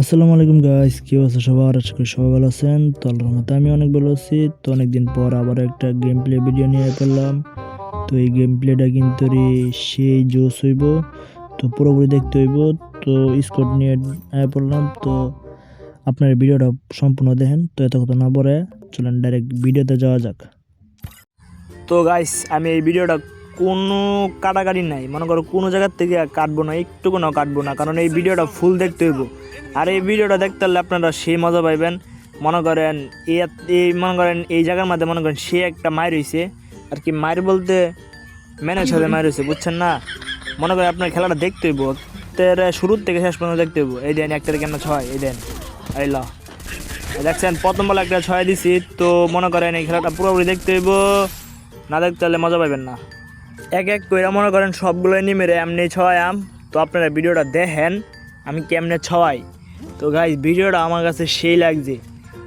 আসসালামু আলাইকুম গাইস, কি অবস্থা সবার? আশা করি সবাই ভালো আছেন। তো আল্লাহর রহমতে আমি অনেক ভালো আছি। তো অনেকদিন পর আবার একটা গেম প্লে ভিডিও নিয়ে পড়লাম। তো এই গেম প্লেটা কিন্তু সেই জোস হইব, তো পুরোপুরি দেখতে হইব। তো স্কোয়াড নিয়ে আয়া পড়লাম। তো আপনার ভিডিওটা সম্পূর্ণ দেখেন। তো এত কথা না বলে চলেন ডাইরেক্ট ভিডিওতে যাওয়া যাক। তো গাইস আমি এই ভিডিওটা কোনো কাটাকাটি নাই, মনে করো কোনো জায়গার থেকে কাটবো না, একটুকুও কাটবো না, কারণ এই ভিডিওটা ফুল দেখতে হইব। আর এই ভিডিওটা দেখতে হলে আপনারা সেই মজা পাইবেন। মনে করেন এই জায়গার মধ্যে মনে করেন সে একটা মায়ের হয়েছে আর কি, মায়ের বলতে ম্যানের সাথে মায়ের হয়েছে, বুঝছেন না? মনে করেন আপনার খেলাটা দেখতে হইব, শুরুর থেকে শেষ পর্যন্ত দেখতে হইব। এই দেন একটা কেমন ছয়, এই দেন আইলা দেখছেন প্রথম বলে একটা ছয় দিছি। তো মনে করেন এই খেলাটা পুরোপুরি দেখতে হইব, না দেখতে হলে মজা পাইবেন না। এক এক করে মনে করেন সবগুলো মেরে এমনি ছয়াম। তো আপনারা ভিডিওটা দেখেন আমি কেমনে ছয়। তো গাইজ ভিডিওটা আমার কাছে সেই লাগছে,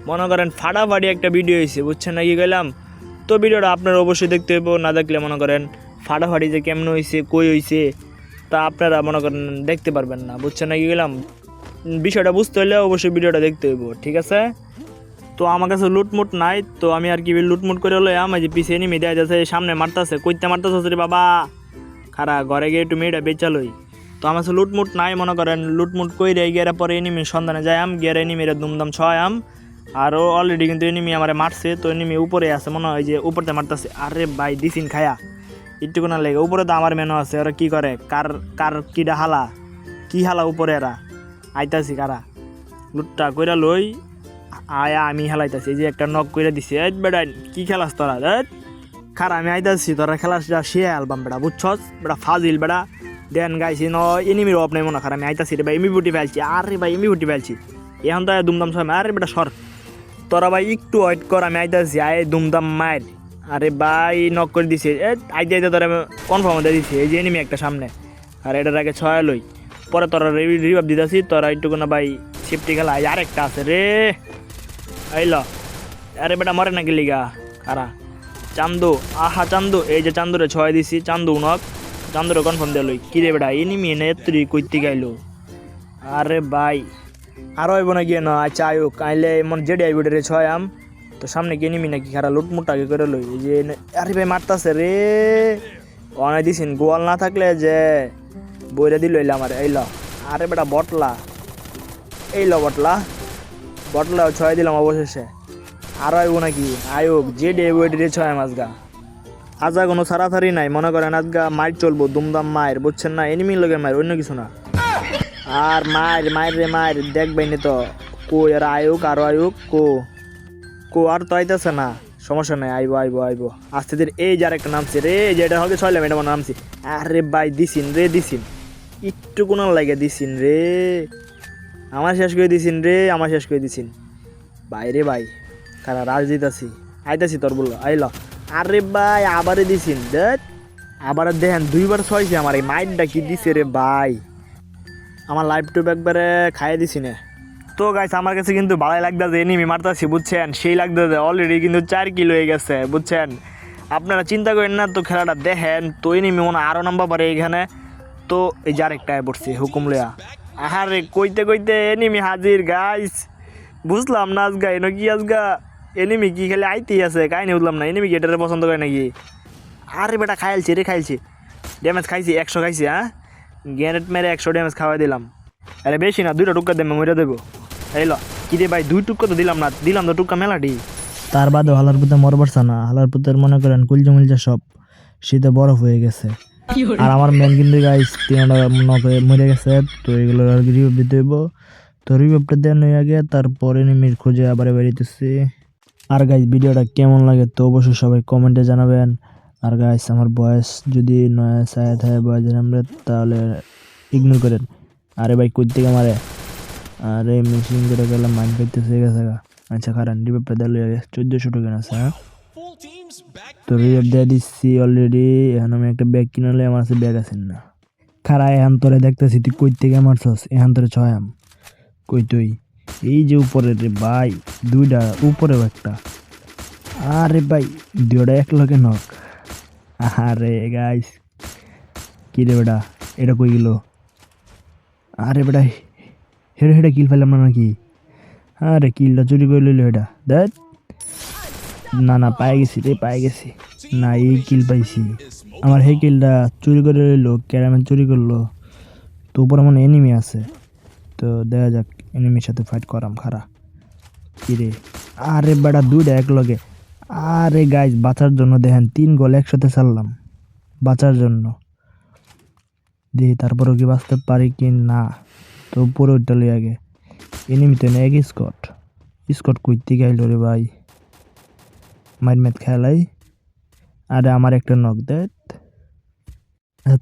মনে করেন ফাটাফাটি একটা ভিডিও হয়েছে, বুঝছেন না কি কইলাম? তো ভিডিওটা আপনারা অবশ্যই দেখতে হইব, না দেখলে মনে করেন ফাটাফাটি যে কেমনে হয়েছে কই হয়েছে তা আপনারা মনে করেন দেখতে পারবেন না, বুঝছেন না কি কইলাম? বিষয়টা বুঝতে হলে অবশ্যই ভিডিওটা দেখতে হইব, ঠিক আছে? তো আমার কাছে লুটমুট নাই, তো আমি আর কি লুটমুট করে হলো আমার যে পিছিয়ে এনিমি দেয়া যাচ্ছে, সামনে মারতেছে, কইতে মারতেছে রে বাবা, খারা ঘরে গিয়ে একটু মেয়েটা বেচালই। তো আমার কাছে লুটমুট নাই, মনে করেন লুটমুট কইরে গিয়ে পরে এনিমির সন্ধানে যাই আম, গিয়ে এনিমিরে দুমদাম ছয় আম। আরও অলরেডি কিন্তু এনিমি আমার মারছে, তো এনিমি উপরে আছে, মনে হয় যে উপরতে মারতেছে। আরে ভাই দিছিন খায়া একটু না লেগে, উপরে তো আমার মেনু আছে, ওরা কি করে কার কার কিডা হালা, কি হালা উপরে এরা আইতাছি কারা লুটটা কইরা লই আয়া আমি হেলাইতেছি, যে একটা নক করে দিছি। এই বেটা কি খেলাস তোরা? খারা আমি আইতাছি, তোরা খেলাস সে অ্যালবাম বেটা, বুঝছস বেটা ফাজিল বেটা। দেন গাইছি ন এনিমির অপ নাই মনে খারাপ, আমি আইতাছি রে ভাই, এমবি বুটি ফেলছি। আরে ভাই এমবি বুটি ফেলছি, এখন তো দুমদাম ছয়। আরে বেটা সর, তোরা ভাই একটু ওয়েট কর, আমি আইতাছি আয় দুমদাম মায়ের। আরে ভাই নক করে দিছে, আইতে আইতে তোরা কনফার্ম দিয়ে দিছি। এই যে এনিমি একটা সামনে, আর এটার আগে ছয় লই, পরে তোরা রিভাব দিতেছি, তোরা একটু না ভাই সেফটি খেলা। আরেকটা আছে রে, আইল। আরে বেটা মরে নাকি লিগা কারা? চান্দু, আহা চান্দু, এই যে চান্দুরে ছয় দিছি, চান্দু উনক, চান্দুরে কনফার্ম দিল। কি রে বেটা এনিমি এনে এত্রি কইতে গাইলো? আরে ভাই আরো আইব না গিয়ে না, আচ্ছা আয়ুক আইলে মন জেডি আইব রে ছয় আম। তো সামনে কি এনিমি নাকি খারা লুটমুট আগে করে লই, এই যে আরে ভাই মারতাছে রে, অনেক দিছিন গোয়াল না থাকলে যে বইরে দিল এলা আমার। এইল আরে বেটা বটলা, এইল বটলা, বটলা ছয় দিলাম অবশেষে। আরো আইব নাকি আয়োগ যে ডে ওয়েডে ছয় মাসগা, আজা কোনো সারাসারি নাই, মনে করেন আজগা মাইর চলবো দুমদাম মায়ের, বুঝছেন না? এনিমি লগে মায়ের, অন্য কিছু না। আর মায়ের মায়ের রে মায়ের দেখবেন তো, কো আর আয়োগ আরো আয়োগ কো কো আর তো আইতেছে না, সমস্যা নাই, আইবো আইবো আইবো আস্তে ধীরে। এই যার একটা নামছে রে, যেটা হবে ছয়লাম এটা মনে নামছি। আরে ভাই দিছিন রে, দিছিন একটু কোনো লাগে দিছিন রে, আমার শেষ করে দিছিন রে, আমার শেষ করে দিছিন ভাই রে ভাই। কারা রাজজিৎ আছি, আইতাছি তোর বললো আইল। আরে ভাই আবারে দিছিন দেখ, আবার দেখেন দুইবার ছয়ছে আমার, এই মাইন্ডটা কি দিছে রে ভাই, আমার লাইফ টুপ একবারে খাইয়ে দিছি না। তো গাইস আমার কাছে কিন্তু ভালোই লাগতেছে, এনিমি মারতাছি, বুঝছেন? সেই লাগতেছে, অলরেডি কিন্তু 4 কিলো হয়ে গেছে, বুঝছেন? আপনারা চিন্তা করেন না, তো খেলাটা দেখেন। তো এনিমি মনে আরো নাম্বার পারে এখানে। তো এই যে আরেকটা পড়ছি হুকুম লিয়া, আহারে কইতে কইতে এনিমি হাজির গাইস। বুঝলাম না আজগা এনো কি আজগা এনিমি কি খেলে আইতেই আছে, কাহিনি বুঝলাম না। এনিমি গেটারে পছন্দ করে নাকি? আরে বেটা খাইলছি রে, খাইছি ড্যামেজ খাইছি, 100 খাইছি। হ্যাঁ গ্যানেট মেরে 100 ড্যামেজ খাওয়াই দিলাম। আরে বেশি না, 2টা টুক্কা দেবে মরে দেবো। এইলো কি রে ভাই 2 টুক্কা তো দিলাম না, দিলাম তো টুক্কা মেলাটি। তার বাদেও হালার পুতে মরবারছে না, হালার পুতের মনে করেন কুলজা মুলজা সব শীতে বরফ হয়ে গেছে। আর আমার মেন কিন্তু গাইস 3টা নকে মরে গেছে। তো এগুলো আর রিভিউ দিতে হইব। তো রিভিউটা দেন হয়ে আগে তারপরে এনিমির খোঁজে আবার বেরিতেছি। আর গাইস ভিডিওটা কেমন লাগে তো অবশ্যই সবাই কমেন্টে জানাবেন। আর গাইস আমার বয়স যদি নয়া ছায়া থাকে বয়সের আমরা, তাহলে ইগনোর করেন। আরে ভাই কই থেকে মারে, আরে মেশিন করে গেলাম মাইন্ড পাইতেছে গেছে গা। আচ্ছা কারণ রিভিউটা দিলে 1400 টোকেন আছে। হ্যাঁ তো রিভিউ দিয়ে দিচ্ছি অলরেডি। এখন আমি একটা ব্যাগ কিনলে আমার কাছে ব্যাগ আছে না। খারা এখন তোরে দেখতেছি তুই কই থেকে মারছস, এখন তোরে ছয়াম কই তুই? এই যে উপরে রে ভাই, 2টা উপরেও একটা। আরে ভাই 2টা এক লগে নক। আরে গাইস কি রে বেটা, এটা কই গেল? আরে বেটা হেডে হেডে কিল পাইলাম না নাকি? আরে কিলটা চুরি করে লইল এটা দেখ। না না পাই গেছি রে, পাই গেছি। না এই কিল পাইছি। আমার সেই কিলটা চুরি করে লইলো, ক্যারামেল চুরি করলো। তো উপরে মনে এনিমি আছে, তো দেখা যাক এনিমির সাথে ফাইট করাম খারা। কিরে আরে বেটা দুইটা এক লগে। আরে গাইজ বাঁচার জন্য দেখেন 3 গোল একসাথে ছাড়লাম বাঁচার জন্য। দেখি তারপরেও কি বাঁচতে পারি কি না। তো উপরে ওইটা লই আগে। এনিমিতে না এক স্কট। স্কট কইতে গাইল রে ভাই। মাইট খেলাই। আরে আমার একটা নক দেয়।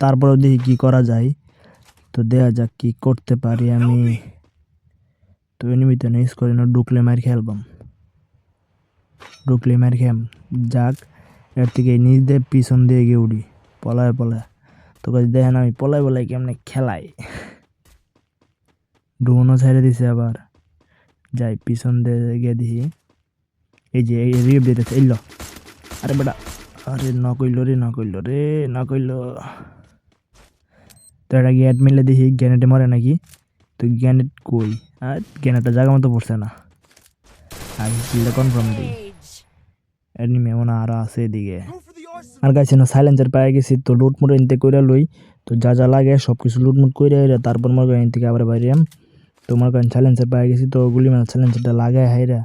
তারপরেও দেখি কি করা যায়। তো দেখা যাক কি করতে পারি আমি। তো এনিমিতে না স্কট না ঢুকলে মার খেলবাম। ঢুকলে মার খেম যাক। এর থেকে নিজ দিয়ে পিছন দিয়ে গিয়ে উড়ি পলায় পলায়। তো কাজ দেখেন আমি পলায় পলায় কেমনে খেলাই। ড্রোনও ছেড়ে দিছে আবার। যাই পিছন দিয়ে গিয়ে দেখি। এই যে এই রিপ দিতেছে এল। আরে বেটা আরে ন কইল রে, ন কইল রে, ন কইল। তো এটা গ্যানেট মিলে দেখি গ্যানেটে মরে নাকি। তো গ্যানেট কই? আর গ্যানেটটা জায়গা মতো পড়ছে না। আর কিলটা কনফার্ম দিই। এনিমি মনে আরো আছে এদিকে। আর গাইছে না সাইলেন্সার পাই গেছি, তো লুটমুট এনতে কইরা লই। তো যা যা লাগে সব কিছু লুটমুট কইরা তারপর মনে করেন থেকে আবার বাইরে তো মনে করেন সাইলেন্সার পাই গেছি। তো গুলি মানে সাইলেন্সারটা লাগায় হাইরা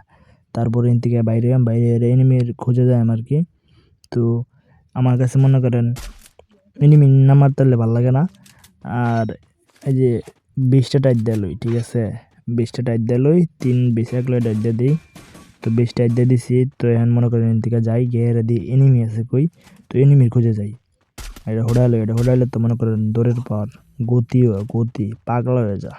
তারপর এন থেকে বাইরে বাইরে এনিমির খুঁজে যায় আর কি। তো আমার কাছে মনে করেন এনিমি না মারতে হলে ভালো লাগে না। আর এই যে 20টা টাইট দিয়ে লই, ঠিক আছে 20টা টাইট দিয়ে লই, 3 20 এক লই টাইট দিয়ে দিই। তো 20 টাইট দিয়ে দিছি। তো এখন মনে করেন এন থেকে যাই গিয়ে দিই এনিমি আছে কই। তো এনিমির খুঁজে যাই। এটা হোড়াইলে তো মনে করেন দৌড়ের পর গতি পাগলা হয়ে যা।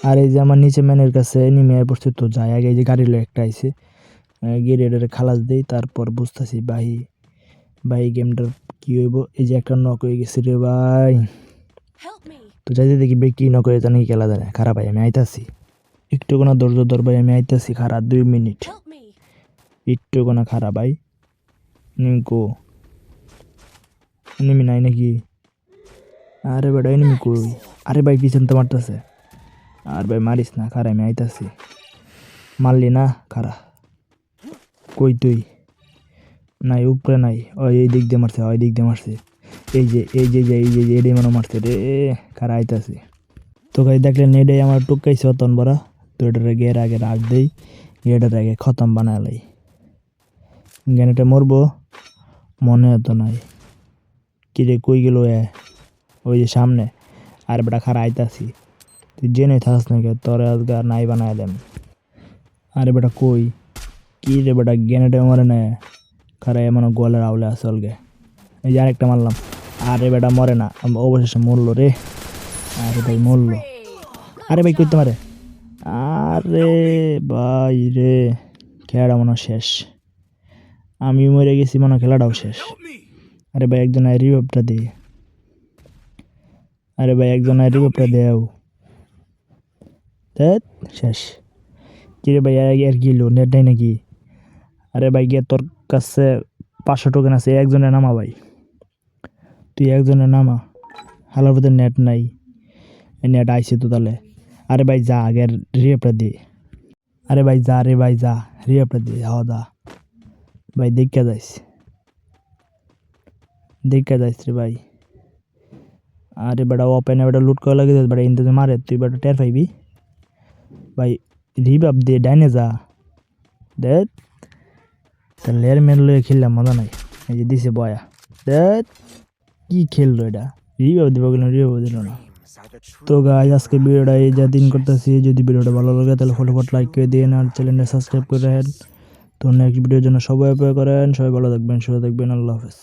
আর এই যে আমার নিচে ম্যানের কাছে এনিমি আয় পড়ছে, তো যাই আগে এই যে গাড়ি লো একটা আইছে গিয়ে এটারে খালাস দেই। তারপর বুঝতেছি ভাই গেমটার কি হইব। এই যে একটা নক হয়ে গেছে রে ভাই। তো যাইতে দেখি ভাই কি নক হয়ে জানি খেলা যায় খারাপ ভাই আমি আইতাছি। একটু কোনো ধৈর্য ধর ভাই আমি আইতাছি খারাপ 2 মিনিট। একটু কোনো খারাপ ভাই নিমকো এনিমি নাই নাকি? আরে বেটা এনিমি কই? আরে ভাই পিছন তো মারতেছে। আর ভাই মারিস না খারা আমি আইতাছি। মারলি না খারা কই তুই? নাই উপরে নাই, ওই এই দিক দিয়ে মারছে, ওই দিক দিয়ে মারছে। এই যে এটাই মনে মারছে রে খারা আইতাছি। তো ভাই দেখলেন এটাই আমার টুকাইছে অতন বড়া। তো এটার গের আগে রাখ দেই, এটার আগে খতম বানালাই। জ্ঞানটা মরবো মনে হতো নাই। কিরে কই গেল ওই যে সামনে। আর বেটা খারা আইতাছি। তুই জেনে থাস নাকি তোর আজগার নাই বানাই দেন। আরে বেটা কই কি রে বেটা জ্ঞানটা মরে না খারা এমন গোয়ালের আউলে আছে অলগে। এই যে আরেকটা মারলাম। আরে বেটা মরে না, অবশেষে মরলো রে। আরে ভাই মরলো। আরে ভাই করতে পারে। আরে ভাই রে খেলাটা মনে শেষ। আমি মরে গেছি মনে খেলাটাও শেষ। আরে ভাই একজন রিভাইভটা দে। আরে ভাই একজন রিভাইভটা দেও। শেষ। কিরে ভাই আর কি লো নেট নাই নাকি? আরে ভাই গিয়ে তোর কাছে 500 টোকেন আছে, একজনের নামা ভাই। তুই একজনের নামা। হালার ভিতরে নেট নাই, নেট আইসে তো তাহলে। আরে ভাই যা আগে রিভাইভটা দে। আরে ভাই যা রে ভাই যা রিভাইভটা দে। হাওয়া দা ভাই দেখা যাইস রে ভাই। আরে বেটা ওপেনে বেটা লুট করা লাগে বেটা ইন্তে মারে তুই বেটা টের পাইবি। ভাই রিভাইভ দে ডাইনে যা দেখ। তাহলে এর মেন লয়ে খেললাম মজা নাই। এই যে দিছে বয়া দেখ কি খেললো এটা। রিভাইভ দিব কেন রিভাইভ দিল না। তো গাইস আজকে ভিডিওটা এই যা দিন করতেছি। যদি ভিডিওটা ভালো লাগে তাহলে ফটোফট লাইক করে দিন আর চ্যানেলটা সাবস্ক্রাইব করে রাখেন। তো নেক্সট ভিডিওর জন্য সবাই অপেক্ষা করেন। সবাই ভালো থাকবেন, সুস্থ থাকবেন। আল্লাহ হাফেজ।